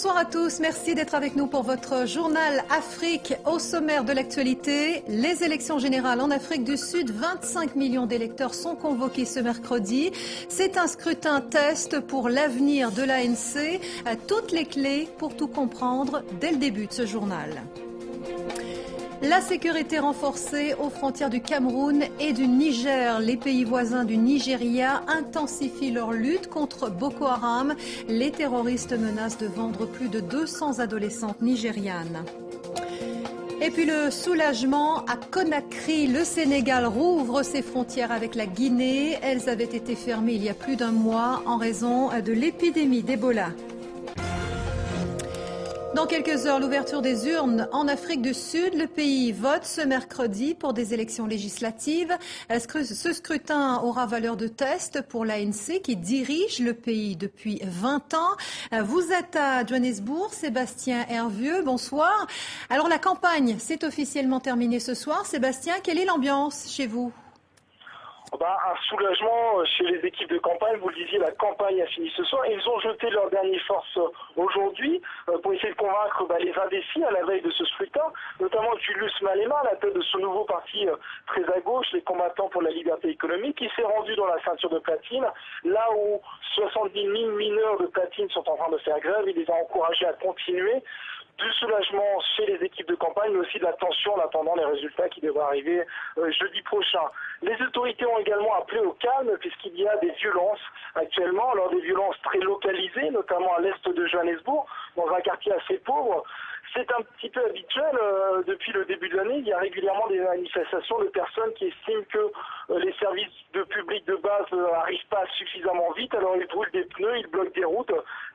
Bonsoir à tous, merci d'être avec nous pour votre journal Afrique. Au sommaire de l'actualité, les élections générales en Afrique du Sud, 25 millions d'électeurs sont convoqués ce mercredi. C'est un scrutin test pour l'avenir de l'ANC. Toutes les clés pour tout comprendre dès le début de ce journal. La sécurité renforcée aux frontières du Cameroun et du Niger. Les pays voisins du Nigeria intensifient leur lutte contre Boko Haram. Les terroristes menacent de vendre plus de 200 adolescentes nigérianes. Et puis le soulagement à Conakry. Le Sénégal rouvre ses frontières avec la Guinée. Elles avaient été fermées il y a plus d'un mois en raison de l'épidémie d'Ebola. Dans quelques heures, l'ouverture des urnes en Afrique du Sud. Le pays vote ce mercredi pour des élections législatives. Ce scrutin aura valeur de test pour l'ANC qui dirige le pays depuis 20 ans. Vous êtes à Johannesburg, Sébastien Hervieux, bonsoir. Alors la campagne s'est officiellement terminée ce soir. Sébastien, quelle est l'ambiance chez vous ? Un soulagement chez les équipes de campagne. Vous le disiez, la campagne a fini ce soir. Ils ont jeté leur dernière force aujourd'hui pour essayer de convaincre les indécis à la veille de ce scrutin, notamment Julius Malema, à la tête de ce nouveau parti très à gauche, les combattants pour la liberté économique, qui s'est rendu dans la ceinture de platine, là où 70 000 mineurs de platine sont en train de faire grève. Il les a encouragés à continuer. Du soulagement chez les équipes de campagne, mais aussi de la tension en attendant les résultats qui devraient arriver jeudi prochain. Les autorités ont également appelé au calme puisqu'il y a des violences actuellement, alors des violences très localisées, notamment à l'est de Johannesburg, dans un quartier assez pauvre. C'est un petit peu habituel, depuis le début de l'année, il y a régulièrement des manifestations de personnes qui estiment que les services de public de base n'arrivent pas suffisamment vite, alors ils brûlent des pneus, ils bloquent des routes,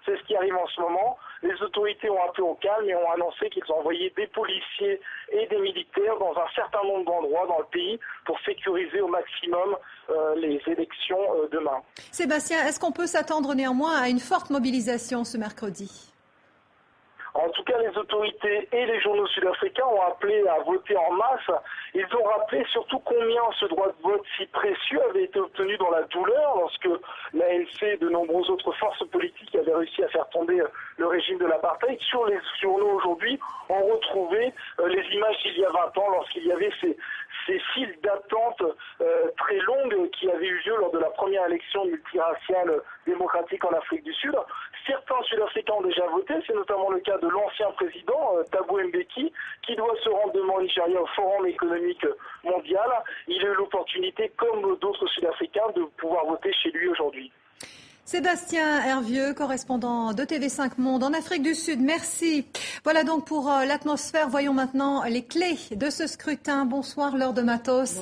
c'est ce qui arrive en ce moment. Les autorités ont appelé au calme et ont annoncé qu'ils ont envoyé des policiers et des militaires dans un certain nombre d'endroits dans le pays pour sécuriser au maximum les élections demain. Sébastien, est-ce qu'on peut s'attendre néanmoins à une forte mobilisation ce mercredi ? En tout cas, les autorités et les journaux sud-africains ont appelé à voter en masse. Ils ont rappelé surtout combien ce droit de vote si précieux avait été obtenu dans la douleur lorsque l'ANC et de nombreuses autres forces politiques avaient réussi à faire tomber le régime de l'apartheid. Sur les journaux aujourd'hui, on retrouvait les images d'il y a 20 ans lorsqu'il y avait ces files d'attente très longues qui avaient eu lieu lors de la première élection multiraciale démocratique en Afrique du Sud. Certains Sud-Africains ont déjà voté, c'est notamment le cas de l'ancien président Thabo Mbeki, qui doit se rendre demain au Nigeria au Forum économique mondial. Il a eu l'opportunité, comme d'autres Sud-Africains, de pouvoir voter chez lui aujourd'hui. Sébastien Hervieux, correspondant de TV5 Monde en Afrique du Sud, merci. Voilà donc pour l'atmosphère. Voyons maintenant les clés de ce scrutin. Bonsoir Laure de Matos,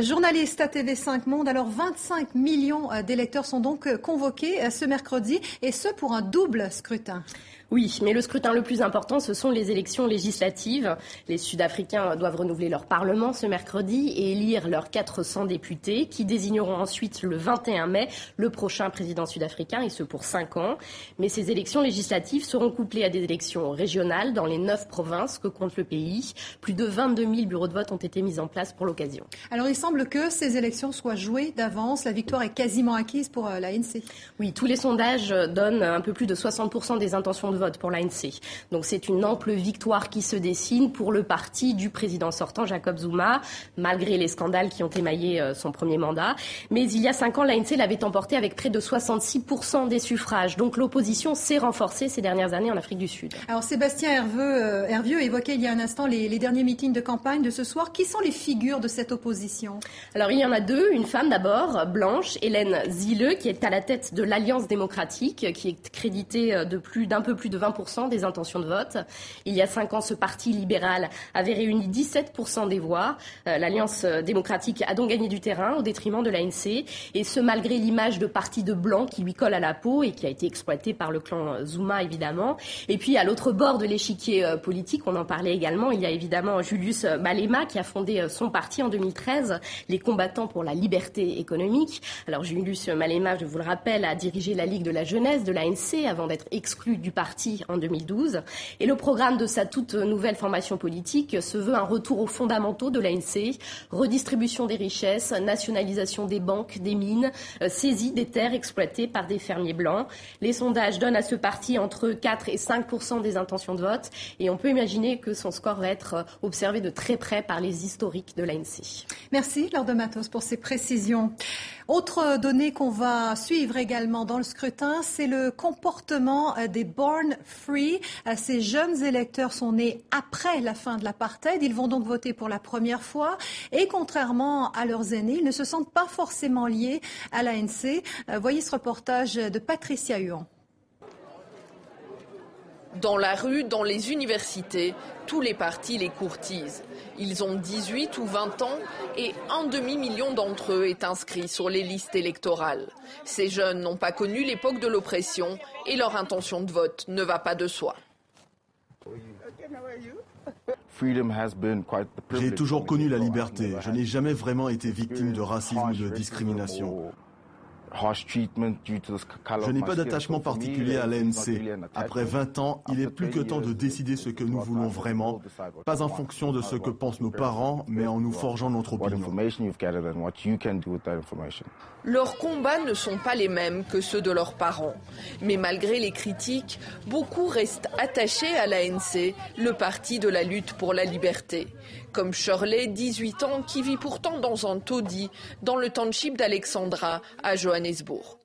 journaliste à TV5 Monde. Alors 25 millions d'électeurs sont donc convoqués ce mercredi et ce pour un double scrutin. Oui, mais le scrutin le plus important, ce sont les élections législatives. Les Sud-Africains doivent renouveler leur Parlement ce mercredi et élire leurs 400 députés qui désigneront ensuite le 21 mai le prochain président sud-africain, et ce pour 5 ans. Mais ces élections législatives seront couplées à des élections régionales dans les 9 provinces que compte le pays. Plus de 22 000 bureaux de vote ont été mis en place pour l'occasion. Alors il semble que ces élections soient jouées d'avance. La victoire est quasiment acquise pour l'ANC. Oui, tous les sondages donnent un peu plus de 60% des intentions de vote pour l'ANC. Donc c'est une ample victoire qui se dessine pour le parti du président sortant Jacob Zuma, malgré les scandales qui ont émaillé son premier mandat. Mais il y a 5 ans, l'ANC l'avait emporté avec près de 66% des suffrages. Donc l'opposition s'est renforcée ces dernières années en Afrique du Sud. Alors Sébastien Hervieux évoquait il y a un instant les derniers meetings de campagne de ce soir. Qui sont les figures de cette opposition ? Alors il y en a deux. Une femme d'abord, blanche, Hélène Zille, qui est à la tête de l'Alliance démocratique, qui est créditée d'un peu plus de 20% des intentions de vote. Il y a 5 ans, ce parti libéral avait réuni 17% des voix. L'Alliance démocratique a donc gagné du terrain au détriment de l'ANC, et ce malgré l'image de parti de blanc qui lui colle à la peau et qui a été exploitée par le clan Zuma évidemment. Et puis à l'autre bord de l'échiquier politique, on en parlait également, il y a évidemment Julius Malema qui a fondé son parti en 2013, les combattants pour la liberté économique. Alors Julius Malema, je vous le rappelle, a dirigé la Ligue de la jeunesse de l'ANC avant d'être exclu du parti parti en 2012. Et le programme de sa toute nouvelle formation politique se veut un retour aux fondamentaux de l'ANC, redistribution des richesses, nationalisation des banques, des mines, saisie des terres exploitées par des fermiers blancs. Les sondages donnent à ce parti entre 4 et 5% des intentions de vote et on peut imaginer que son score va être observé de très près par les historiques de l'ANC. Merci Laure de Matos pour ces précisions. Autre donnée qu'on va suivre également dans le scrutin, c'est le comportement des Born Free. Ces jeunes électeurs sont nés après la fin de l'apartheid. Ils vont donc voter pour la première fois et contrairement à leurs aînés, ils ne se sentent pas forcément liés à l'ANC. Voyez ce reportage de Patricia Huon. Dans la rue, dans les universités, tous les partis les courtisent. Ils ont 18 ou 20 ans et un demi-million d'entre eux est inscrit sur les listes électorales. Ces jeunes n'ont pas connu l'époque de l'oppression et leur intention de vote ne va pas de soi. J'ai toujours connu la liberté. Je n'ai jamais vraiment été victime de racisme ou de discrimination. Je n'ai pas d'attachement particulier à l'ANC. Après 20 ans, il est plus que temps de décider ce que nous voulons vraiment, pas en fonction de ce que pensent nos parents, mais en nous forgeant notre opinion. Leurs combats ne sont pas les mêmes que ceux de leurs parents. Mais malgré les critiques, beaucoup restent attachés à l'ANC, le parti de la lutte pour la liberté. Comme Shirley, 18 ans, qui vit pourtant dans un taudis, dans le township d'Alexandra, à Johannesburg.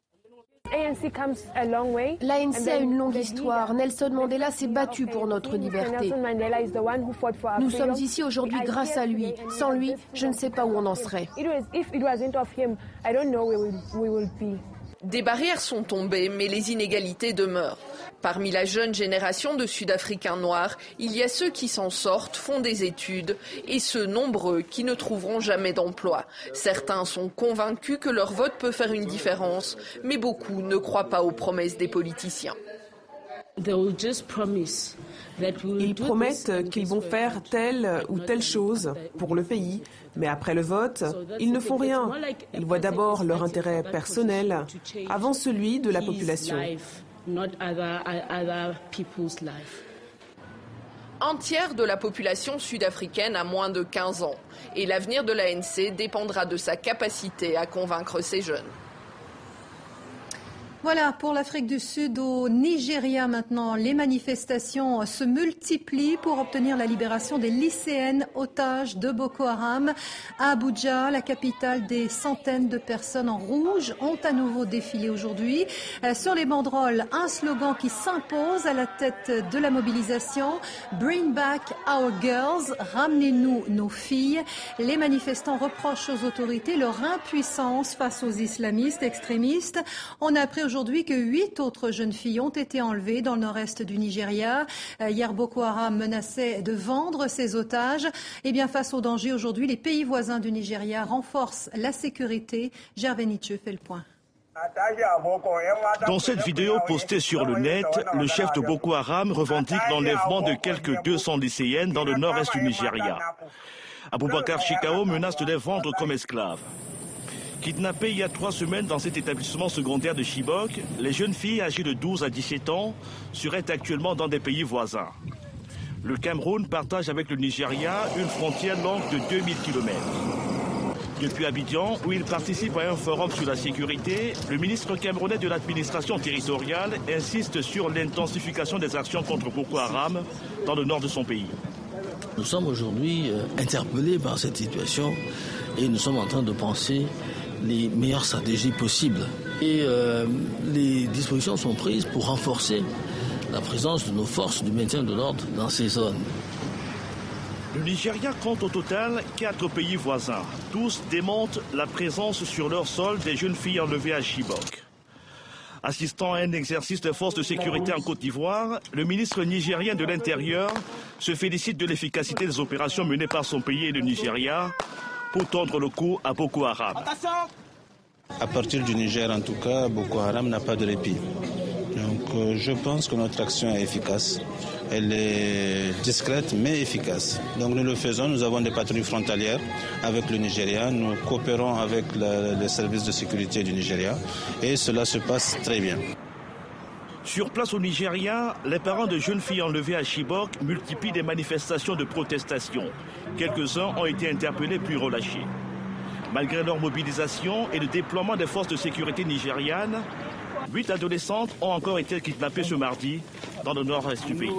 L'ANC a une longue histoire. Nelson Mandela s'est battu pour notre liberté. Nous sommes ici aujourd'hui grâce à lui. Sans lui, je ne sais pas où on en serait. Des barrières sont tombées, mais les inégalités demeurent. Parmi la jeune génération de Sud-Africains noirs, il y a ceux qui s'en sortent, font des études, et ceux nombreux qui ne trouveront jamais d'emploi. Certains sont convaincus que leur vote peut faire une différence, mais beaucoup ne croient pas aux promesses des politiciens. Ils promettent qu'ils vont faire telle ou telle chose pour le pays, mais après le vote, ils ne font rien. Ils voient d'abord leur intérêt personnel avant celui de la population. Un tiers de la population sud-africaine a moins de 15 ans et l'avenir de l'ANC dépendra de sa capacité à convaincre ces jeunes. Voilà, pour l'Afrique du Sud, au Nigeria maintenant, les manifestations se multiplient pour obtenir la libération des lycéennes otages de Boko Haram. À Abuja, la capitale, des centaines de personnes en rouge ont à nouveau défilé aujourd'hui. Sur les banderoles, un slogan qui s'impose à la tête de la mobilisation. Bring back our girls, ramenez-nous nos filles. Les manifestants reprochent aux autorités leur impuissance face aux islamistes extrémistes. On a appris aujourd'hui que 8 autres jeunes filles ont été enlevées dans le nord-est du Nigeria. Hier, Boko Haram menaçait de vendre ses otages. Et bien, face au danger, aujourd'hui, les pays voisins du Nigeria renforcent la sécurité. Gervais Nietzsche fait le point. Dans cette vidéo postée sur le net, le chef de Boko Haram revendique l'enlèvement de quelques 200 lycéennes dans le nord-est du Nigeria. Abubakar Shekau menace de les vendre comme esclaves. Kidnappées il y a 3 semaines dans cet établissement secondaire de Chibok, les jeunes filles âgées de 12 à 17 ans seraient actuellement dans des pays voisins. Le Cameroun partage avec le Nigeria une frontière longue de 2000 km. Depuis Abidjan, où il participe à un forum sur la sécurité, le ministre camerounais de l'administration territoriale insiste sur l'intensification des actions contre Boko Haram dans le nord de son pays. Nous sommes aujourd'hui interpellés par cette situation et nous sommes en train de penser les meilleures stratégies possibles. Et les dispositions sont prises pour renforcer la présence de nos forces du maintien de l'ordre dans ces zones. Le Nigeria compte au total 4 pays voisins. Tous démontrent la présence sur leur sol des jeunes filles enlevées à Chibok. Assistant à un exercice de forces de sécurité en Côte d'Ivoire, le ministre nigérien de l'Intérieur se félicite de l'efficacité des opérations menées par son pays et le Nigeria pour tordre le cou à Boko Haram. À partir du Niger, en tout cas, Boko Haram n'a pas de répit. Donc je pense que notre action est efficace. Elle est discrète mais efficace. Donc nous le faisons, nous avons des patrouilles frontalières avec le Nigeria, nous coopérons avec les services de sécurité du Nigeria et cela se passe très bien. Sur place au Nigeria, les parents de jeunes filles enlevées à Chibok multiplient des manifestations de protestation. Quelques-uns ont été interpellés puis relâchés. Malgré leur mobilisation et le déploiement des forces de sécurité nigérianes, 8 adolescentes ont encore été kidnappées ce mardi dans le nord-est du pays.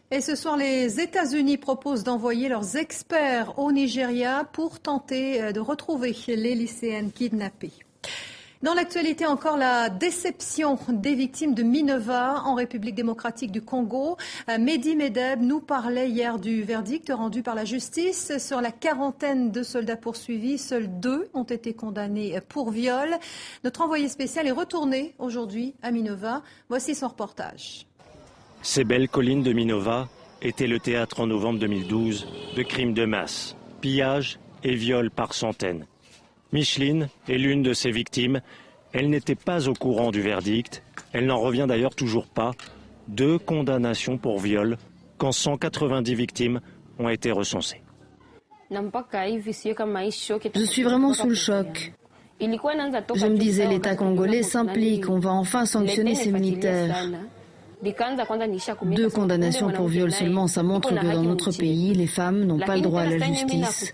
Et ce soir, les États-Unis proposent d'envoyer leurs experts au Nigeria pour tenter de retrouver les lycéennes kidnappées. Dans l'actualité, encore la déception des victimes de Minova en République démocratique du Congo. Mehdi Medeb nous parlait hier du verdict rendu par la justice sur la quarantaine de soldats poursuivis. Seuls 2 ont été condamnés pour viol. Notre envoyé spécial est retourné aujourd'hui à Minova. Voici son reportage. Ces belles collines de Minova étaient le théâtre en novembre 2012 de crimes de masse, pillages et viols par centaines. Micheline est l'une de ces victimes. Elle n'était pas au courant du verdict. Elle n'en revient d'ailleurs toujours pas. 2 condamnations pour viol quand 190 victimes ont été recensées. Je suis vraiment sous le choc. Je me disais, l'État congolais s'implique, on va enfin sanctionner ces militaires. 2 condamnations pour viol seulement, ça montre que dans notre pays, les femmes n'ont pas le droit à la justice.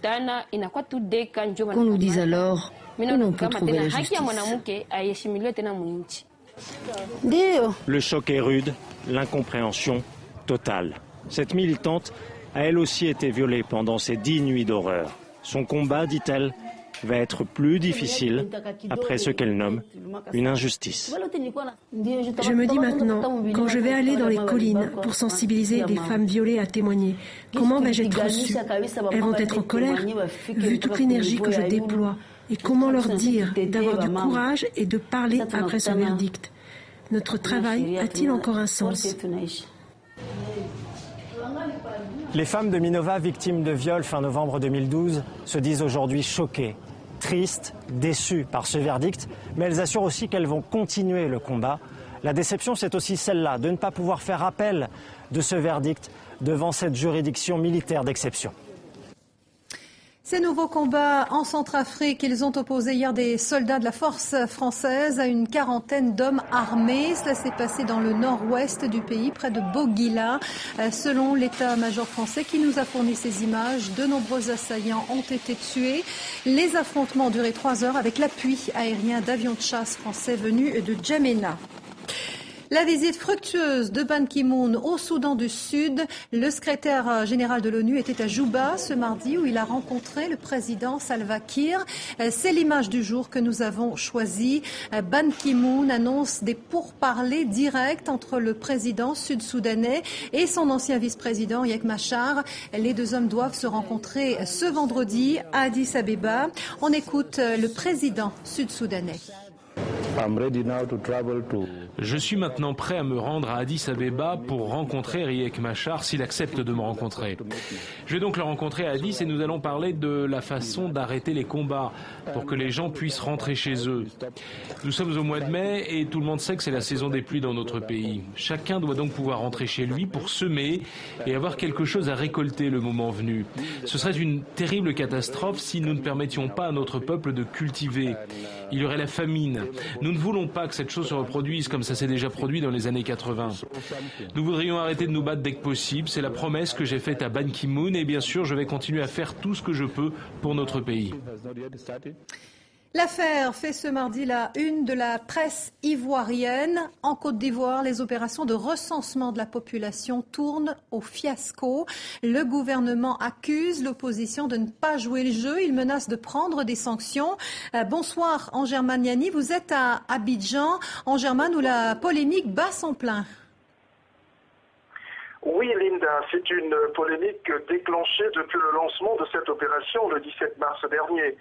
Qu'on nous dise alors où l'on peut trouver la justice. Le choc est rude, l'incompréhension totale. Cette militante a elle aussi été violée pendant ces 10 nuits d'horreur. Son combat, dit-elle, va être plus difficile après ce qu'elle nomme une injustice. Je me dis maintenant, quand je vais aller dans les collines pour sensibiliser des femmes violées à témoigner, comment vais-je être reçue? Elles vont être en colère, vu toute l'énergie que je déploie. Et comment leur dire d'avoir du courage et de parler après ce verdict? Notre travail a-t-il encore un sens? Les femmes de Minova, victimes de viol fin novembre 2012, se disent aujourd'hui choquées, tristes, déçues par ce verdict, mais elles assurent aussi qu'elles vont continuer le combat. La déception, c'est aussi celle-là, de ne pas pouvoir faire appel de ce verdict devant cette juridiction militaire d'exception. Ces nouveaux combats en Centrafrique, ils ont opposé hier des soldats de la force française à une quarantaine d'hommes armés. Cela s'est passé dans le nord-ouest du pays, près de Bogila. Selon l'état-major français qui nous a fourni ces images, de nombreux assaillants ont été tués. Les affrontements ont duré 3 heures avec l'appui aérien d'avions de chasse français venus de Djamena. La visite fructueuse de Ban Ki-moon au Soudan du Sud. Le secrétaire général de l'ONU était à Juba ce mardi où il a rencontré le président Salva Kiir. C'est l'image du jour que nous avons choisie. Ban Ki-moon annonce des pourparlers directs entre le président sud-soudanais et son ancien vice-président Riek Machar. Les 2 hommes doivent se rencontrer ce vendredi à Addis Abeba. On écoute le président sud-soudanais. Je suis maintenant prêt à me rendre à Addis Abeba pour rencontrer Riek Machar s'il accepte de me rencontrer. Je vais donc le rencontrer à Addis et nous allons parler de la façon d'arrêter les combats pour que les gens puissent rentrer chez eux. Nous sommes au mois de mai et tout le monde sait que c'est la saison des pluies dans notre pays. Chacun doit donc pouvoir rentrer chez lui pour semer et avoir quelque chose à récolter le moment venu. Ce serait une terrible catastrophe si nous ne permettions pas à notre peuple de cultiver. Il y aurait la famine. Nous ne voulons pas que cette chose se reproduise comme ça s'est déjà produit dans les années 80. Nous voudrions arrêter de nous battre dès que possible. C'est la promesse que j'ai faite à Ban Ki-moon et bien sûr, je vais continuer à faire tout ce que je peux pour notre pays. L'affaire fait ce mardi la une de la presse ivoirienne. En Côte d'Ivoire, les opérations de recensement de la population tournent au fiasco. Le gouvernement accuse l'opposition de ne pas jouer le jeu. Il menace de prendre des sanctions. Bonsoir, Angerman Niani. Vous êtes à Abidjan, Angerman, où la polémique bat son plein. Oui, Linda, c'est une polémique déclenchée depuis le lancement de cette opération le 17 mars dernier.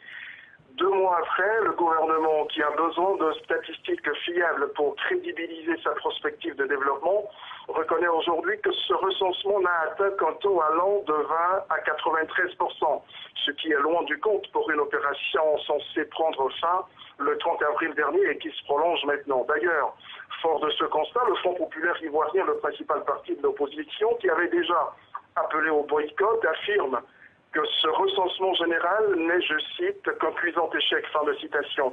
2 mois après, le gouvernement, qui a besoin de statistiques fiables pour crédibiliser sa prospective de développement, reconnaît aujourd'hui que ce recensement n'a atteint qu'un taux allant de 20 à 93%, ce qui est loin du compte pour une opération censée prendre fin le 30 avril dernier et qui se prolonge maintenant. D'ailleurs, fort de ce constat, le Front populaire ivoirien, le principal parti de l'opposition, qui avait déjà appelé au boycott, affirme que ce recensement général n'est, je cite, qu'un cuisant échec, fin de citation.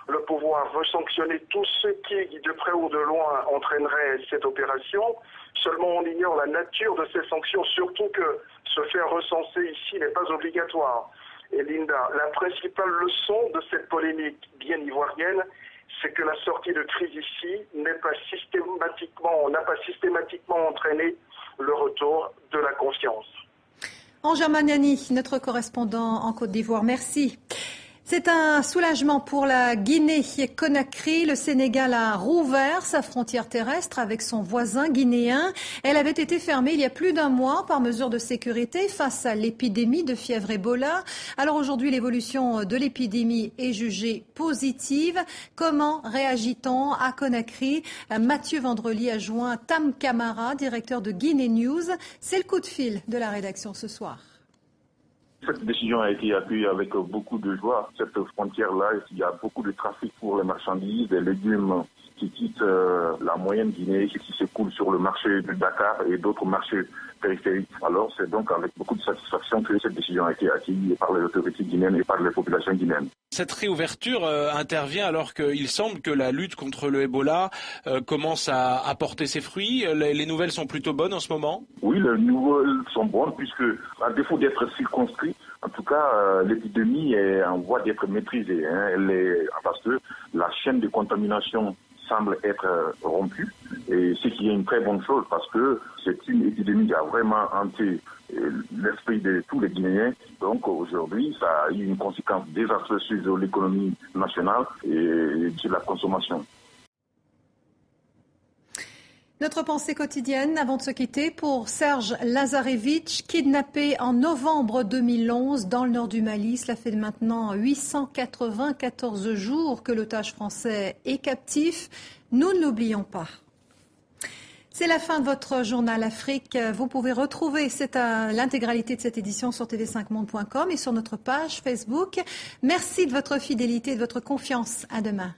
Le pouvoir veut sanctionner tout ce qui, de près ou de loin, entraînerait cette opération. Seulement, on ignore la nature de ces sanctions, surtout que se faire recenser ici n'est pas obligatoire. Et Linda, la principale leçon de cette polémique bien ivoirienne, c'est que la sortie de crise ici n'a pas systématiquement entraîné le retour de la confiance. Ange Maniani, notre correspondant en Côte d'Ivoire, merci. C'est un soulagement pour la Guinée-Conakry. Le Sénégal a rouvert sa frontière terrestre avec son voisin guinéen. Elle avait été fermée il y a plus d'un mois par mesure de sécurité face à l'épidémie de fièvre Ebola. Alors aujourd'hui, l'évolution de l'épidémie est jugée positive. Comment réagit-on à Conakry? Mathieu Vendrely a joint Tam Camara, directeur de Guinée News. C'est le coup de fil de la rédaction ce soir. Cette décision a été accueillie avec beaucoup de joie. Cette frontière-là, il y a beaucoup de trafic pour les marchandises, des légumes qui quittent la moyenne Guinée, qui s'écoulent sur le marché de Dakar et d'autres marchés périphériques. Alors c'est donc avec beaucoup de satisfaction que cette décision a été accueillie par les autorités guinéennes et par les populations guinéennes. Cette réouverture intervient alors qu'il semble que la lutte contre le Ebola commence à porter ses fruits. Les nouvelles sont plutôt bonnes en ce moment? Oui, les nouvelles sont bonnes puisque, à défaut d'être circonscrit, en tout cas, l'épidémie est en voie d'être maîtrisée. Parce que la chaîne de contamination semble être rompue, et ce qui est une très bonne chose parce que c'est une épidémie qui a vraiment hanté l'esprit de tous les Guinéens. Donc aujourd'hui, ça a eu une conséquence désastreuse sur l'économie nationale et sur la consommation. Notre pensée quotidienne, avant de se quitter, pour Serge Lazarevitch, kidnappé en novembre 2011 dans le nord du Mali. Cela fait maintenant 894 jours que l'otage français est captif. Nous ne l'oublions pas. C'est la fin de votre journal Afrique. Vous pouvez retrouver l'intégralité de cette édition sur tv5monde.com et sur notre page Facebook. Merci de votre fidélité et de votre confiance. À demain.